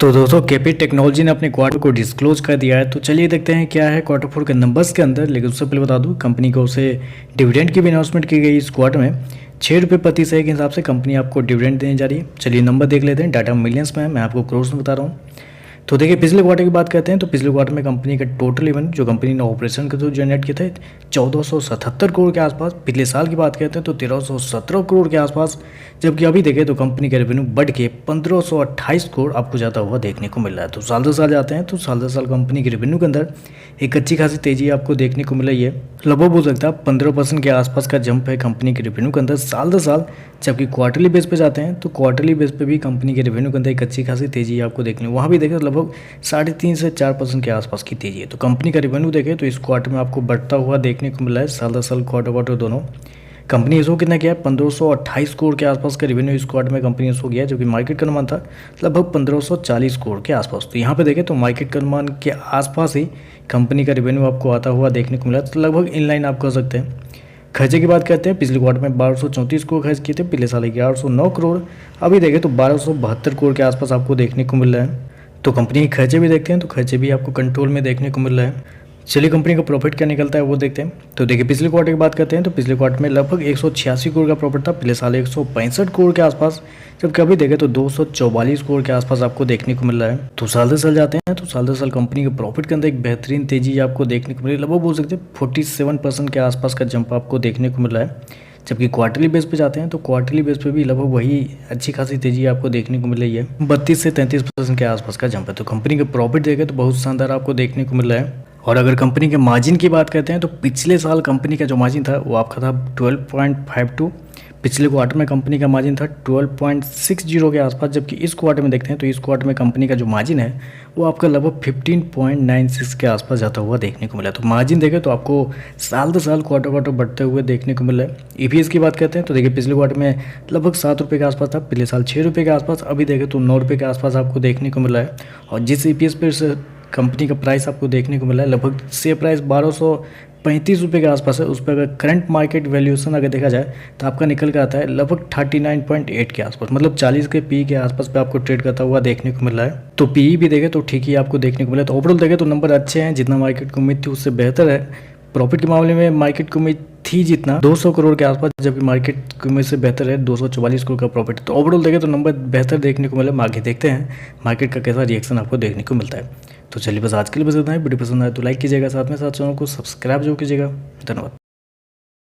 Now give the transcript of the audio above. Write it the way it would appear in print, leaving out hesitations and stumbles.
तो दोस्तों KP technology ने अपने क्वार्टर को डिस्क्लोज कर दिया है। तो चलिए देखते हैं क्या है क्वार्टर फोर के नंबर्स के अंदर। लेकिन उससे पहले बता दूं, कंपनी को उसे डिविडेंड की भी अनाउंसमेंट की गई इस क्वार्टर में। 6 रुपये प्रति शेयर के हिसाब से कंपनी आपको डिविडेंड देने जा रही है। चलिए नंबर देख लेते हैं। डाटा मिलियंस में है, मैं आपको क्रोर्स में बता रहा हूँ। तो देखिए पिछले क्वार्टर की बात करते हैं तो पिछले क्वार्टर में कंपनी का टोटल इवेंट जो कंपनी ने ऑपरेशन के थ्रू जनरेट किए थे 1477 करोड़ के आसपास। पिछले साल की बात करते हैं तो 1317 करोड़ के आसपास। जबकि अभी देखें तो कंपनी का रेवेन्यू बढ़ के 1528 करोड़ आपको जाता हुआ देखने को मिल रहा है। तो साल दर साल जाते हैं तो साल दर साल कंपनी के रेवेन्यू के अंदर एक अच्छी खासी तेजी आपको देखने को मिल रही है। लगभग हो सकता है 15% के आसपास का जंप है कंपनी के रेवेन्यू के अंदर साल दर साल। जबकि क्वार्टरली बेस पे जाते हैं तो क्वार्टरली बेस पे भी कंपनी के रेवेन्यू के अंदर एक अच्छी खासी तेजी आपको देखने वहाँ भी देखें तो लगभग 3.5 से 4% के आसपास की तेजी है। तो कंपनी का रेवेन्यू देखें तो इस क्वार्टर में आपको बढ़ता हुआ देखने को मिला है। साल दर साल क्वार्टर दोनों कंपनी ने शो कितना किया है 1528 करोड़ के आसपास का रेवेन्यू इस क्वार्टर में कंपनी ने शो किया है, जो कि मार्केट का अनुमान था लगभग 1540 करोड़ के आसपास। तो यहाँ पे देखें तो मार्केट के अनुमान के आसपास ही कंपनी का रेवेन्यू आपको आता हुआ देखने को मिला। तो लगभग इनलाइन आप कह सकते हैं। खर्चे की बात करते हैं, पिछले क्वार्टर में 1234 करोड़ खर्च किए थे, पिछले साल 1109 करोड़। अभी देखें तो 1272 करोड़ के आसपास आपको देखने को मिल रहा है। तो कंपनी के खर्चे भी देखते हैं तो खर्चे भी आपको कंट्रोल में देखने को मिल रहा है। चलिए कंपनी का प्रॉफिट क्या निकलता है वो देखते हैं। तो देखिए पिछले क्वार्टर की बात करते हैं तो पिछले क्वार्टर में लगभग 186 करोड़ का प्रॉफिट था, पिछले साल 165 करोड़ के आसपास। जबकि अभी देखें तो 244 करोड़ के आसपास आपको देखने को मिल रहा है। तो साल दर साल जाते हैं तो साल दर साल कंपनी के प्रॉफिट के अंदर एक बेहतरीन तेजी आपको देखने को मिली। लगभग बोल सकते हैं 47% के आसपास का जंप आपको देखने को मिल रहा है। जबकि क्वार्टरली बेस पे जाते हैं तो क्वार्टरली बेस पे भी लगभग वही अच्छी खासी तेजी आपको देखने को मिल रही है। 32 से 33% के आसपास का जंप है। तो कंपनी के प्रॉफिट देखें तो बहुत शानदार आपको देखने को मिल रहा है। और अगर कंपनी के मार्जिन की बात करते हैं तो पिछले साल कंपनी का जो मार्जिन था वो आपका था 12.52। पिछले क्वार्टर में कंपनी का मार्जिन था 12.60 के आसपास। जबकि इस क्वार्टर में देखते हैं तो इस क्वार्टर में कंपनी का जो मार्जिन है वो आपका लगभग 15.96 के आसपास जाता हुआ देखने को मिला। तो मार्जिन देखें तो आपको साल दर साल क्वार्टर बढ़ते हुए देखने को मिल रहा है। ईपीएस की बात करते हैं तो देखिए पिछले क्वार्टर में लगभग 7 रुपये के आसपास था, पिछले साल 6 रुपये के आसपास। अभी देखें तो 9 रुपये के आसपास आपको देखने को मिल रहा है। और जिस ईपीएस पर कंपनी का प्राइस आपको देखने को मिला है लगभग शेयर प्राइस 1235 रुपये के आसपास है। उस पर अगर करंट मार्केट वैल्यूएशन अगर देखा जाए तो आपका निकल कर आता है लगभग 39.8 के आसपास, मतलब 40 के पी के आसपास पे आपको ट्रेड करता हुआ देखने को मिल रहा है। तो पी भी देखें तो ठीक ही आपको देखने को मिला। तो ओवरऑल देखें तो नंबर अच्छे हैं, जितना मार्केट को उम्मीद थी उससे बेहतर है। प्रॉफिट के मामले में मार्केट को उम्मीद थी जितना 200 करोड़ के आसपास, जबकि मार्केट की उम्मीद से बेहतर है 244 करोड़ का प्रॉफिट। तो ओवरऑल देखें तो नंबर बेहतर देखने को मिला। आगे देखते हैं मार्केट का कैसा रिएक्शन आपको देखने को मिलता है। तो चलिए बस आज के लिए बस इतना ही। वीडियो पसंद आए तो लाइक कीजिएगा, साथ में साथ चैनल को सब्सक्राइब जरूर कीजिएगा। धन्यवाद।